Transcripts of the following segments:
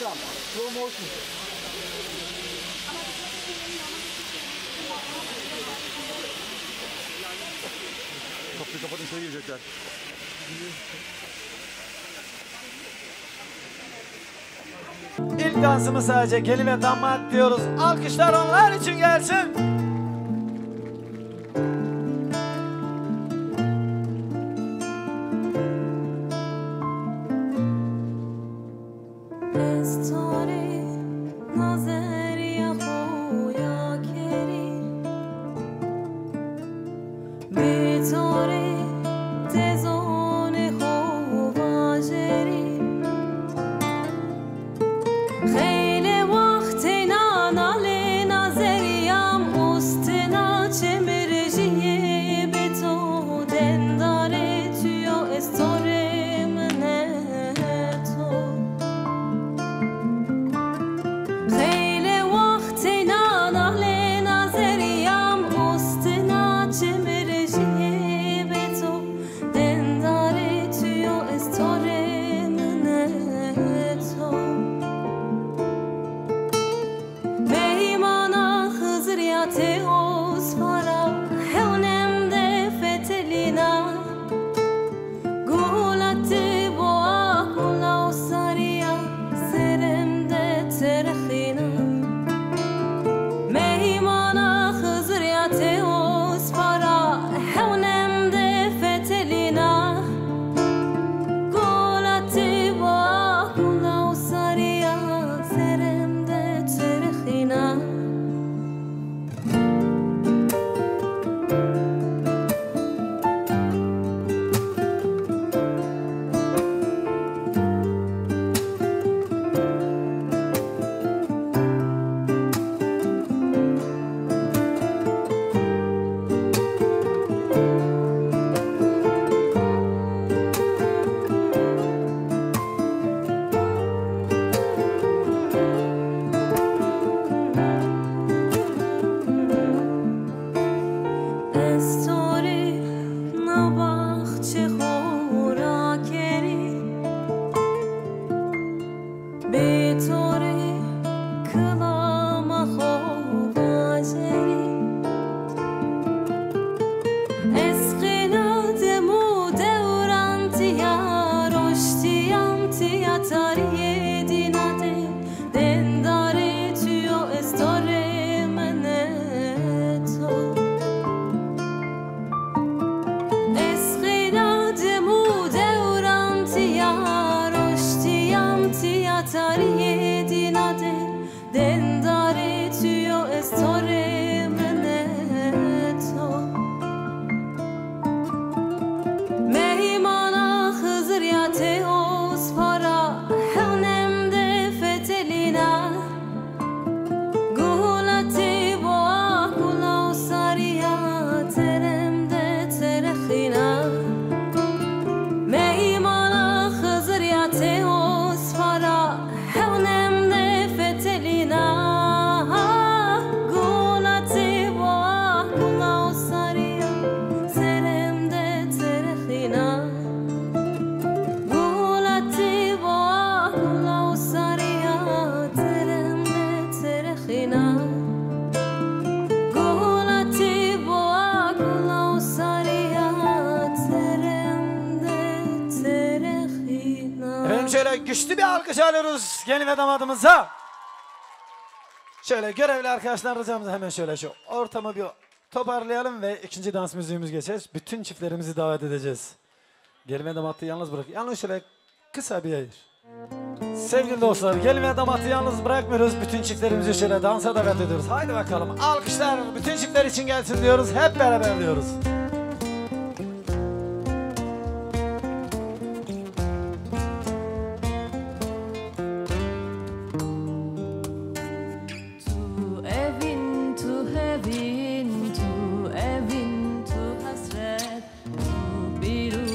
Slow motion. Kapıyı kapatın, içeri girecekler. İlk dansımız sadece gelin ve damat diyoruz. Alkışlar onlar için gelsin. Şöyle güçlü bir alkış alıyoruz gelin ve damadımıza. Şöyle görevli arkadaşlar ricamızı hemen şöyle şu ortamı bir toparlayalım ve ikinci dans müziğimiz geçeceğiz. Bütün çiftlerimizi davet edeceğiz. Gelin ve damatı yalnız bırak. Yalnız şöyle kısa bir yayır. Sevgili dostlar, gelin ve damatı yalnız bırakmıyoruz. Bütün çiftlerimizi şöyle dansa davet ediyoruz. Haydi bakalım. Alkışlar bütün çiftler için gelsin diyoruz. Hep beraber diyoruz. Evin tu hasret, bir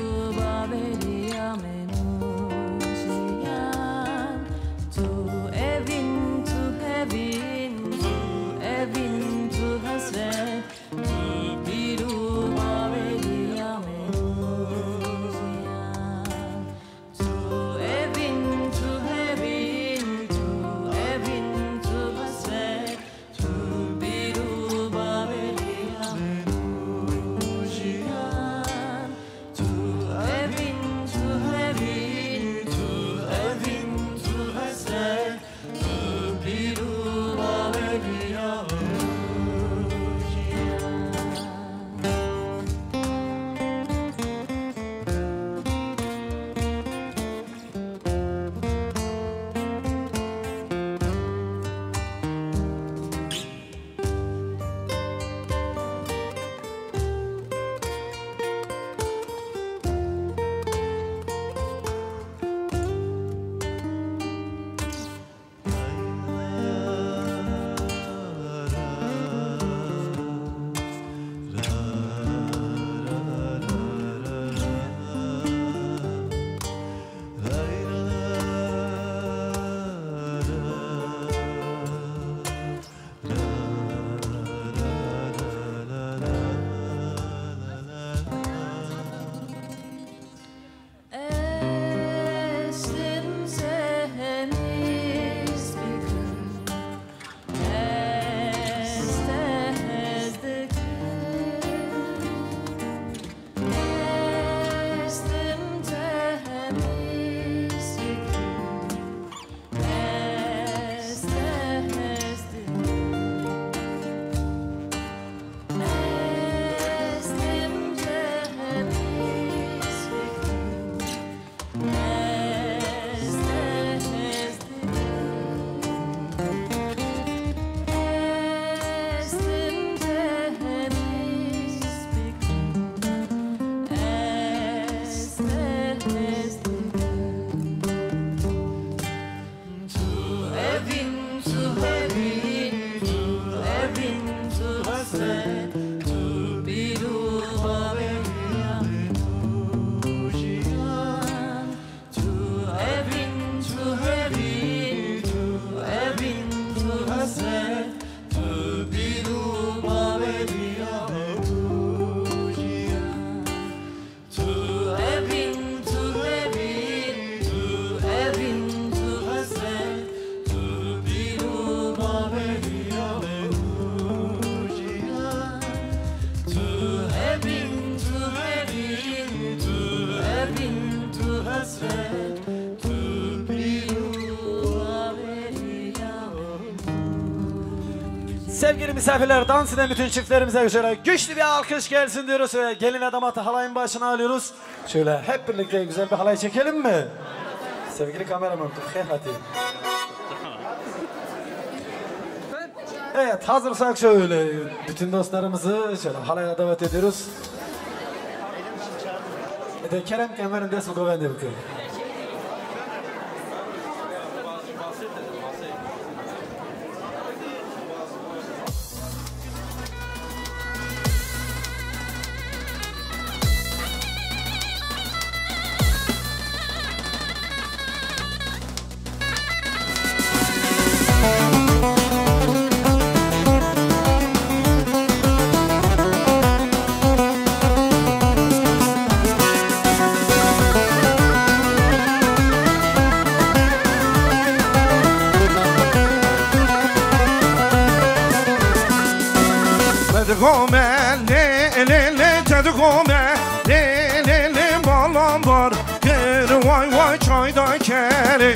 Sevgili misafirler, dans eden bütün çiftlerimize şöyle güçlü bir alkış gelsin diyoruz ve gelin ve damatı halayın başına alıyoruz. Şöyle hep birlikte güzel bir halay çekelim mi? Sevgili kameraman, evet, hazırsak şöyle bütün dostlarımızı şöyle halaya davet ediyoruz. Kerem Kemer'in de suku ben de bakıyorum. Gome le le le dedi gome le le le balam var geri vay vay çayda keri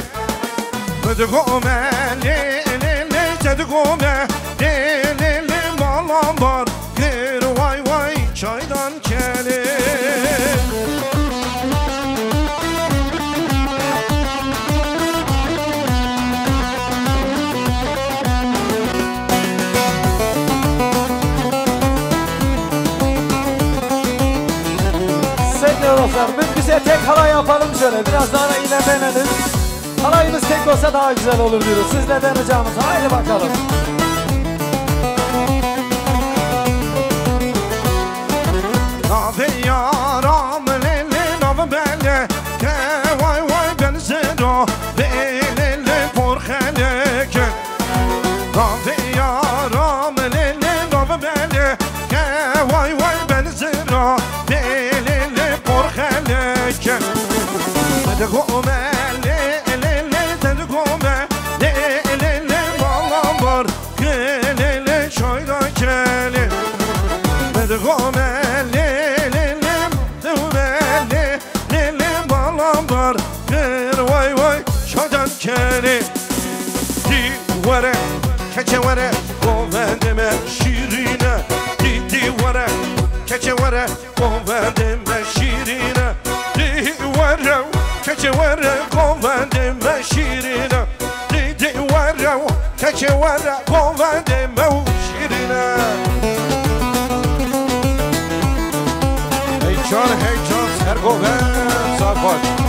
dedi gome le le le dedi gome le le le balam var geri vay vay çaydan keri Dostlar, mümkünse tek halay yapalım şöyle, biraz daha da ilerleyelim. Halayımız tek olsa daha güzel olur diyoruz. Sizlerden ricamız, haydi bakalım. Nave yaram lele nave belle ke vay vay ben zero lele porxelek Nave yaram lele nave belle ke vay vay ben zero lele porxelek Dedi gome lele dedi gome lele balam var lele çayda keli Dedi gome Keni divare keçevare govendeme şirine divare keçevare govendeme şirine divare keçevare govendeme şirine divare keçevare govendeme şirine Hey John Sergoven Sabat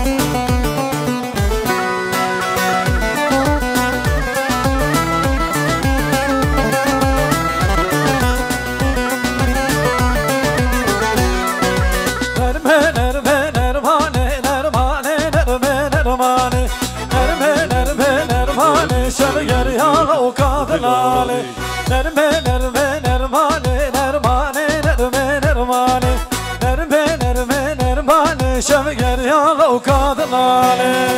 Şevger yana o kadınale Nerme nerme nermane nermane nerme nermane Nerme nerme nermane Şevger yana o kadınale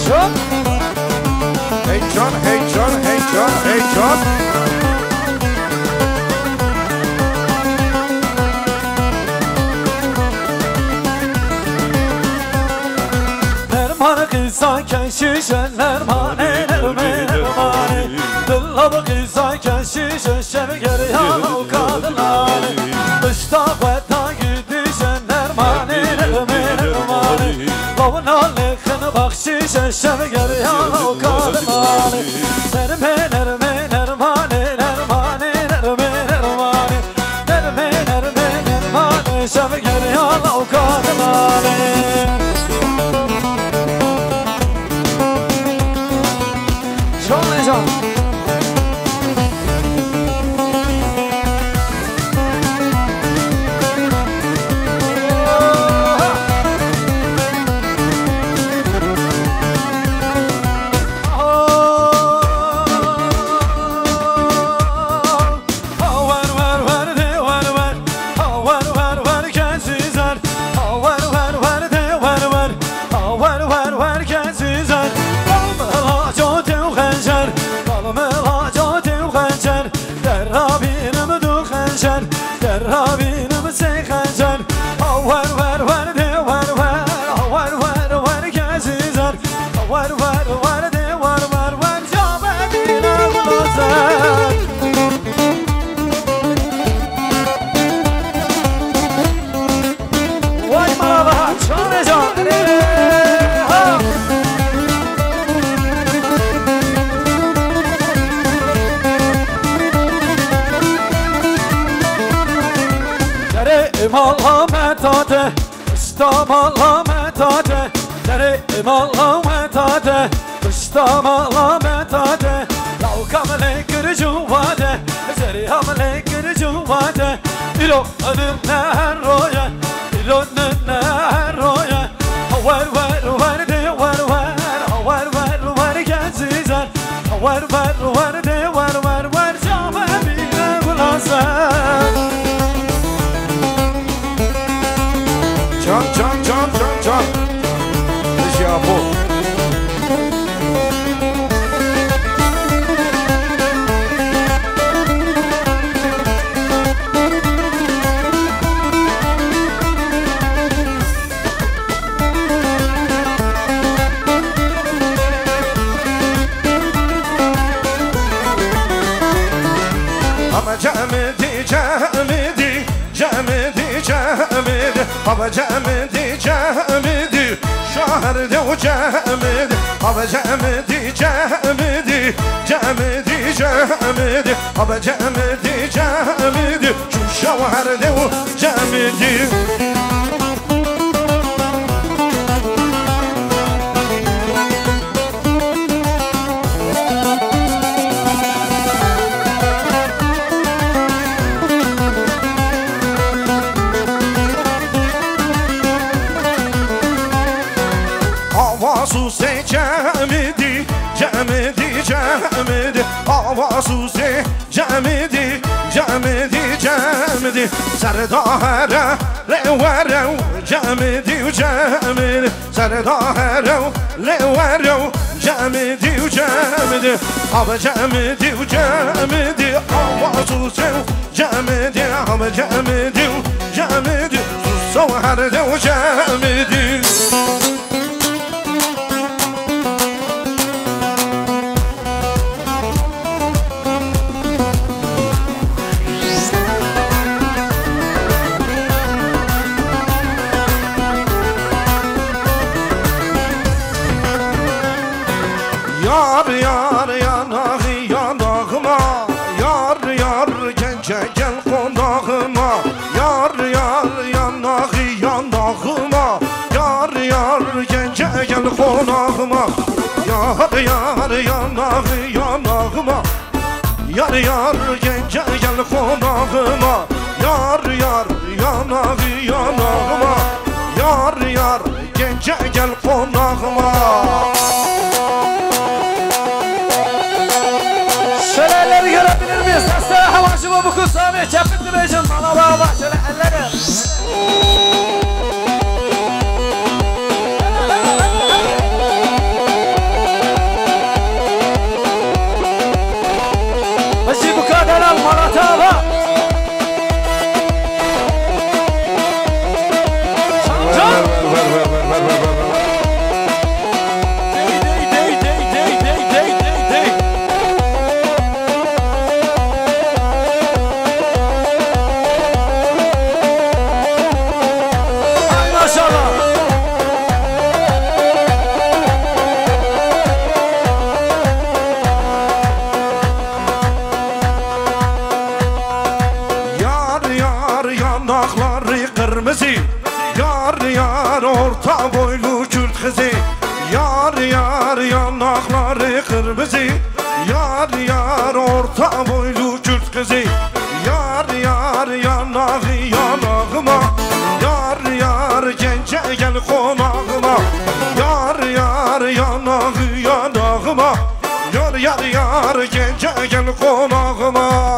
Şok Hey John Kıysaken şişen nermane nerme nermane Dillabı kıysaken şişen şevger yana o kadınale Dışta kuvveta gidişen nermane nerme nermane Lavuna lekını bak şişen şevger yana o kadınale Nerme nerme nermane nermane nerme nermane Nerme nerme nermane şevger yana o kadınale مالا متاته قشتا مالا متاته دری مالا متاته قشتا مالا متاته لو كامل كرجو واده زري همل كرجو واده إلو نهر رويا إلو نهر رويا ور ور ور دي ور ور ور ور ور جزيزان ور ور ور دي ور ور ور جامع بينا بلاسان Can can can can can. Ya bu. Ama cemedi cemedi cemedi cemedi Ama cemedi cemedi şaherde o cemedi Ama cemedi cemedi cemedi cemedi Ama cemedi cemedi şu şaherde o cemedi Avazu se cemedi, cemedi, cemedi Avazu se cemedi, cemedi, cemedi Serdahara reverev, cemedi, cemedi Serdahara reverev, cemedi, cemedi Ava cemedi, cemedi Avazu se cemedi, ava cemedi, cemedi Sussavharde cemedi Yar yar yanağı yanağıma Yar yar gence gel konağıma Yar yar yanağı yanağıma Yar yar gence gel konağıma Yar yar yanağı yanağıma Yar yar gence gel konağıma Yar yar yanağı yanağıma Yar yar gence gel konağıma Şöyle görebilir miyiz? Sesler havacı bu kız Sami Çapıtlı Beycan bana baba şöyle elleri Başı bu kadar al Maratava Şamcan kırmızı Yar yar orta boylu Kürt kızı Yar yar yanakları kırmızı Yar yar orta boylu Kürt kızı Yar yar yanağı yanağıma Yar yar gence gel konağıma Yar yar yanağı yanağıma Yar yar yar gence gel konağıma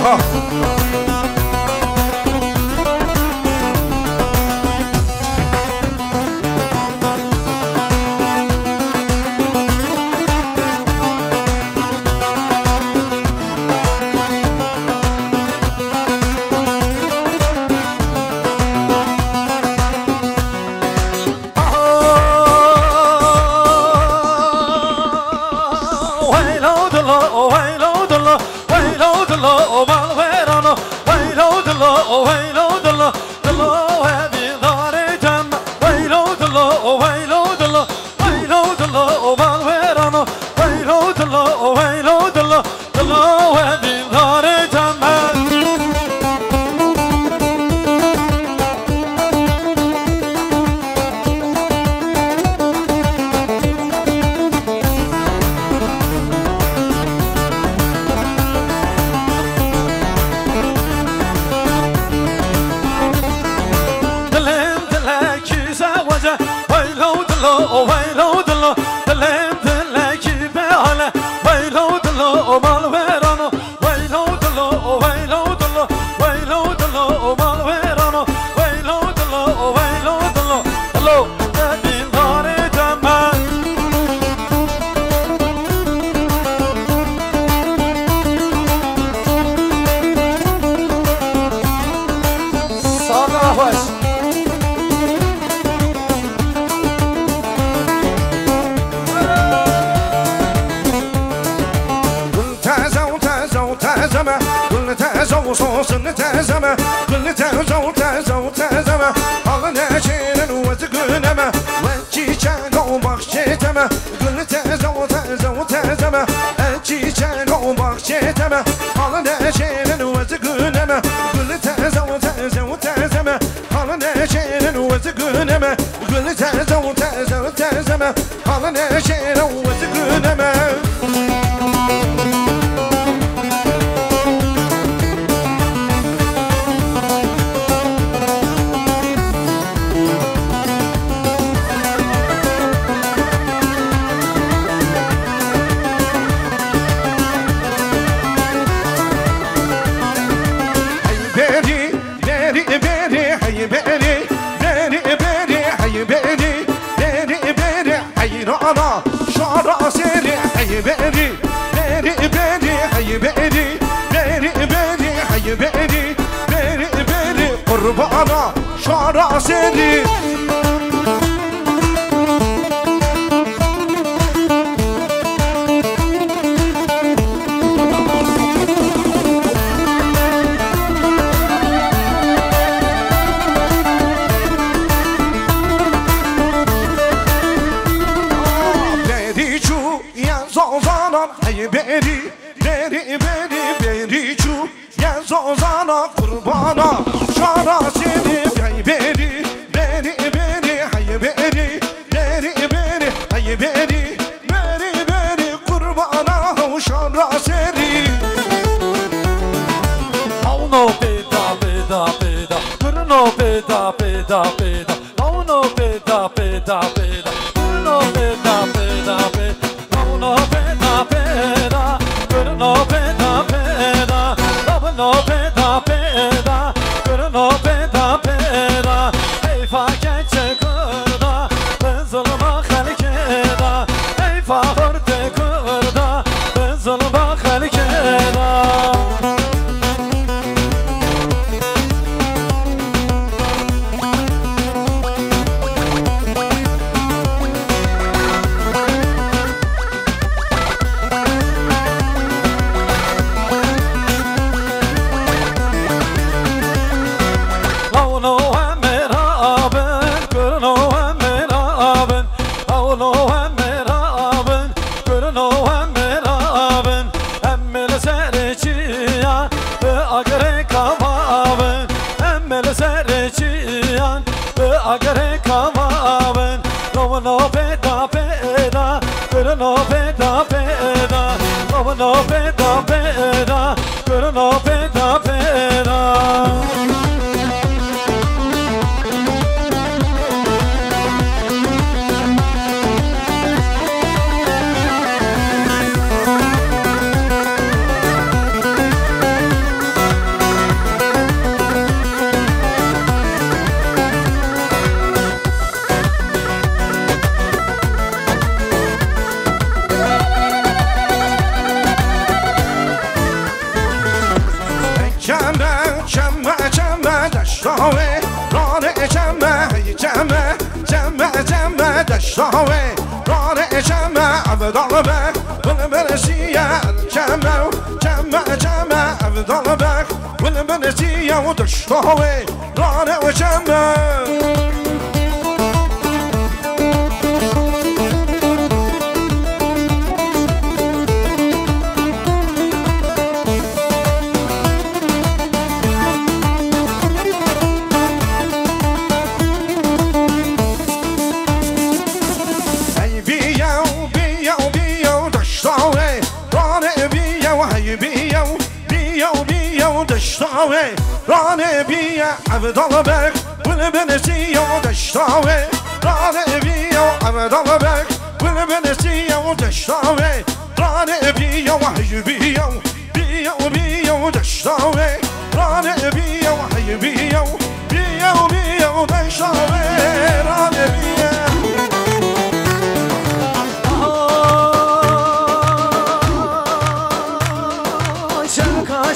Ha. وجه ويلو دلو ويلو دلو دلم دلكي بحاله ويلو دلو مال ويرانو ويلو دلو ويلو دلو ويلو دلو مال ويرانو ويلو دلو ويلو دلو دلو دين داري جمال صادق باش كل تازو صوص تازمة كل تازو تازو تازمة على شين وتقنمة وجي شانو بخشيتمة كل تازو تازو تازمة وجي شانو بخشيتمة على شين وتقنمة كل تازو تازو تازمة على شين وتقنمة كل تازو تازو تازمة على شين وتقنمة أنا شعر سيري حي بيري بيري بيري حي بيري بيري بيري حي بيري بيري بيري قرب أنا شعر سيري Hey beri, beri, beri, beri çu Yazozana kurbana Şara seni Hey beri, beri, beri Hey beri, beri, beri Hey beri, beri, beri Kurbana şara seni Auno peda, peda, peda Kurno peda, peda, peda Auno peda, peda, peda Kurno peda, peda, peda Auno peda, peda Kurno peda, peda Auno peda, peda Kurno peda, peda Ey fakirce kurda Ben zulma halkeda Ey fakirce kurda Ben zulma halkeda Agare kamaven, no peda peda, no peda peda, no peda peda, no peda peda. دشتاوي راني جمع بضربك والبرسية جمع جمع جمع بضربك والبرسية ودشتاوي راني وجمع دشتاوي راني بيا عبد الله بك والبنسية ودشتاوي راني بيا وعمدان بك والبنسية ودشتاوي راني بيا وحي بيا بيا وبيا ودشتاوي راني بيا وحي بيا بيا وبيا ودشتاوي راني بيا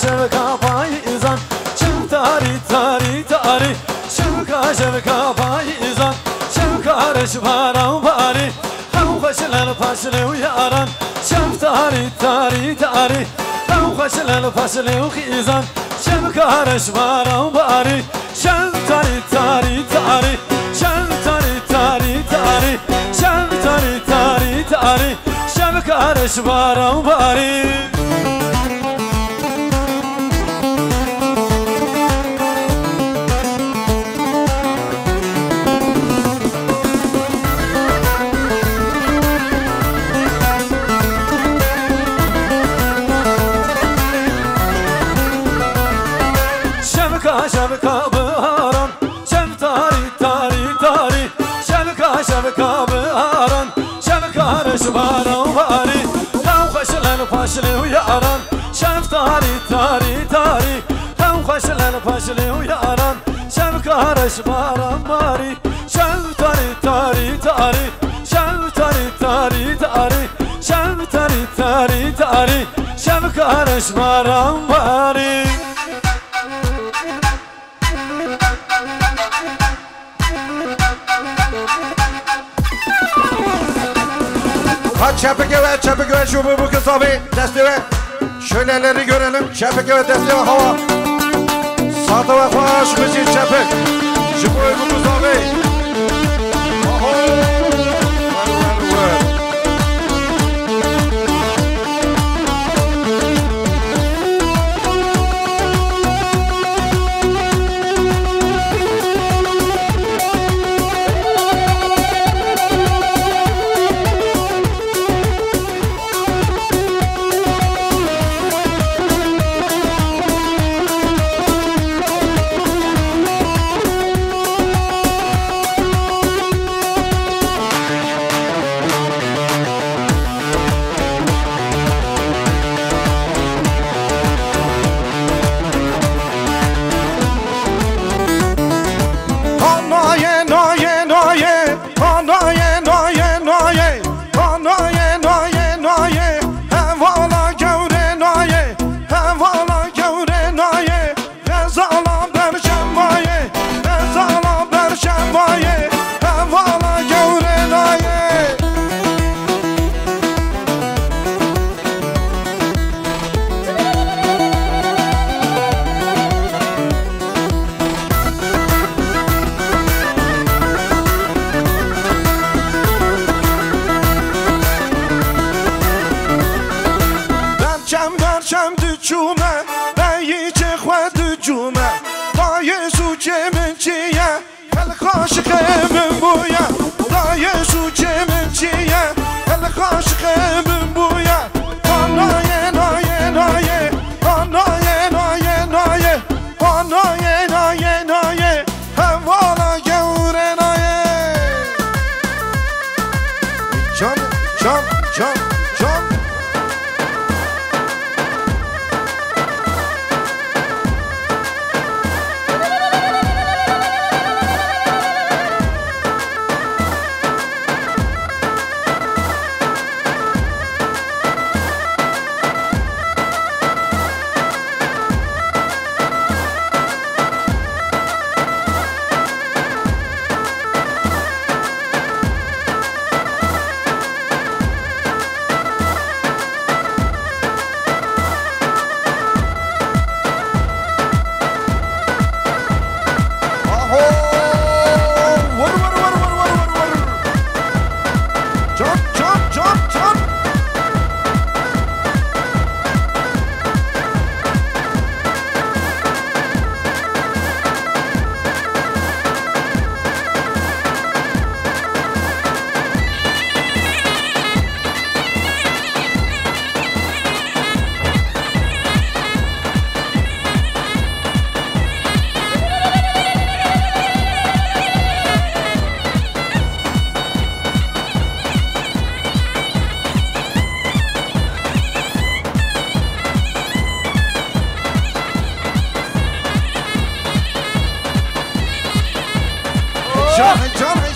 شبكة بايزان شم تاري تاري تاري شبكة بايزان شبكة رشبارا وباري هم خشلن فاشل وياران شم تاري تاري تاري هم خشلن فاشل وخيزان شبكة رشبارا وباري شم تاري تاري تاري شم تاري تاري تاري شم تاري تاري تاري شبكة رشبارا وباري شبكة بهاران شم تاري تاري تاري شبكة بهاران شبكة رشبارا وباري هم خشلن فاشل وياران شم تاري تاري تاري هم خشلن فاشل وياران شبكة رشبارا وباري شم تاري تاري تاري شم تاري تاري تاري شم تاري تاري تاري شبكة رشبارا وباري Hadi çepik ve şu bu kız abi desti ve şöyleleri görelim. Çepik ve desti ve hava. Sağda ve hoş müzik çepik. Şu bu kız abi. Oho.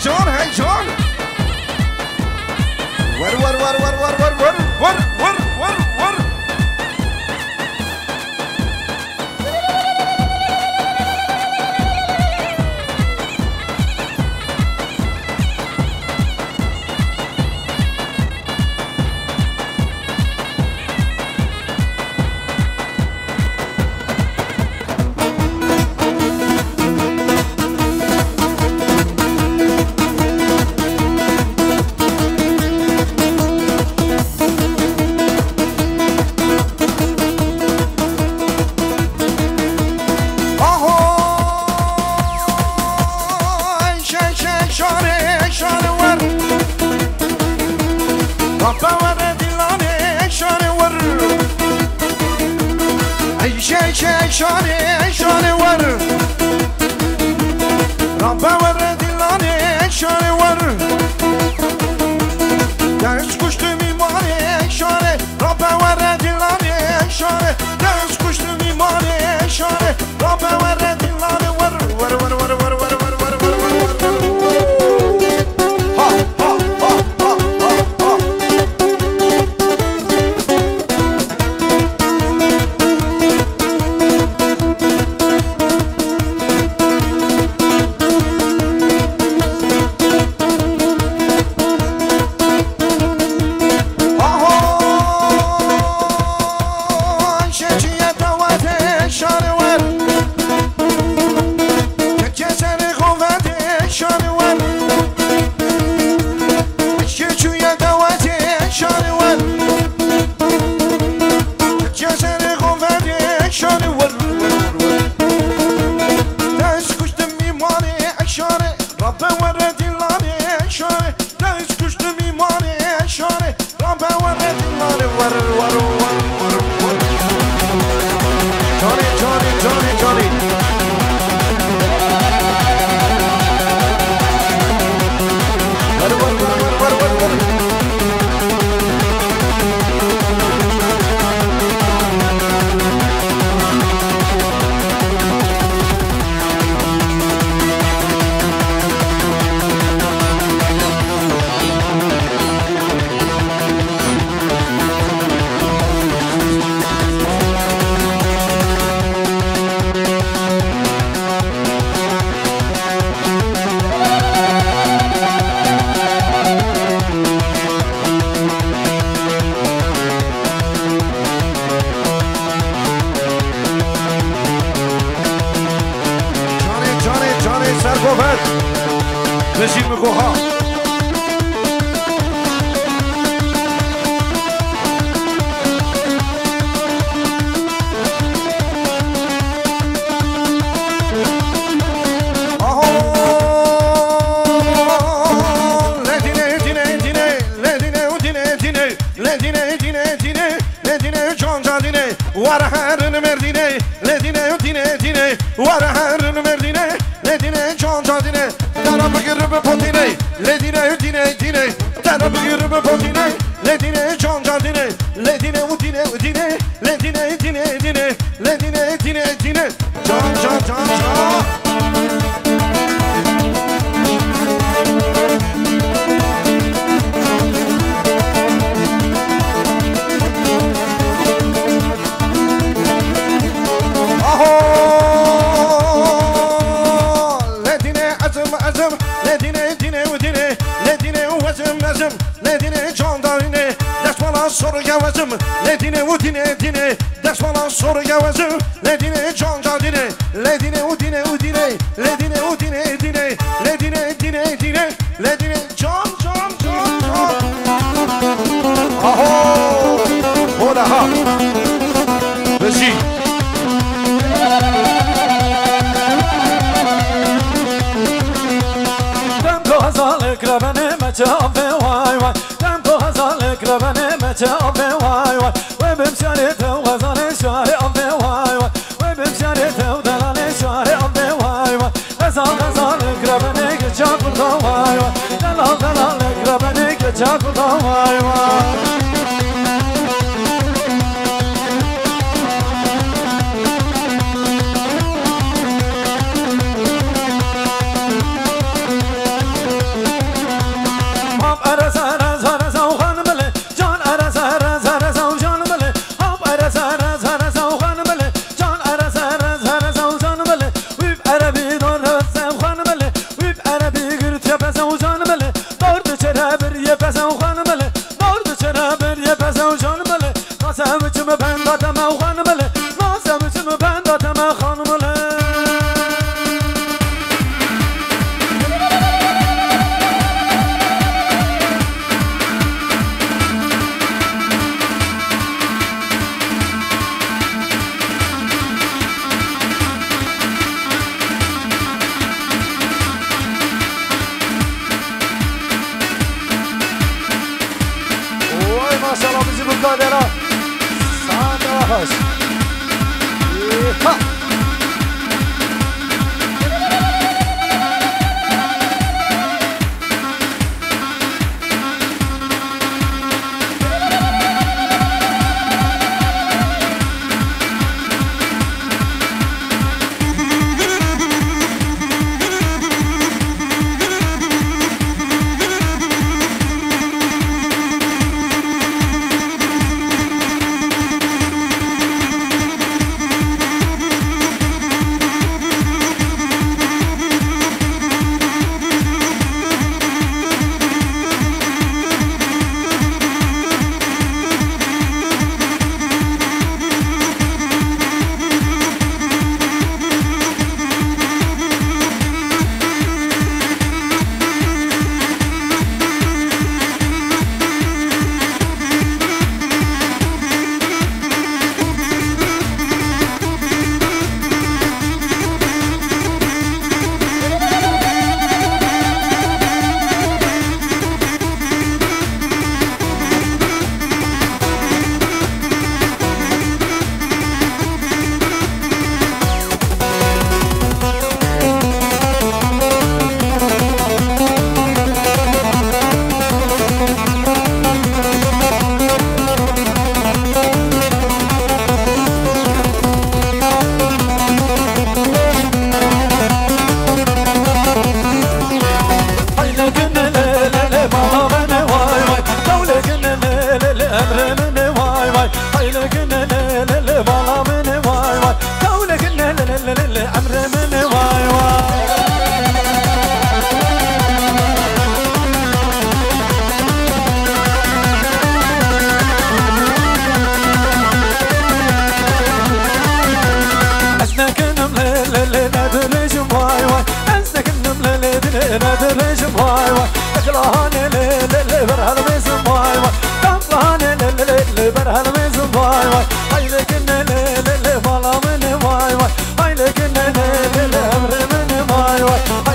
هيجان هيجان ور ور ور ور ور ور ور ور ور ور ور شاني شاني ور ربا ورد لاني شاني ور درس كشت میمانه شاني ربا ورد لاني شاني درس كشت میمانه شاني ربا ورد لاني ور ور ور ور ور ور ور ور ور ها ها ها ها ها رژیم گوها Varahırın merdine, ledine dine dine, varahırın merdine, ledine canca dine, tarafı yürüme potine, ledine dine dine, tarafı yürüme potine, ledine canca dine, ledine udine udine, ledine dine dine, ledine dine dine, canca canca. Soru gavazım, ledine udine dine, ders bana soru gavazım, ledine canca dine, ledine udine udine, ledine udine dine, ledine dine dine, ledine can can can can. Aho, hola ha, reji. Tempo hazalık rabene meçabe vay vay. Tempo hazalık rabene meçabe vay vay. Ve bim şarite vazane şare abbe vay vay. Ve bim şarite dalane şare abbe vay vay. Gazal gazalık rabene geçak burada vay vay. Dalal dalalık rabene geçak burada vay vay. ifadeli. Sağda hoş. Ha.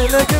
Haydi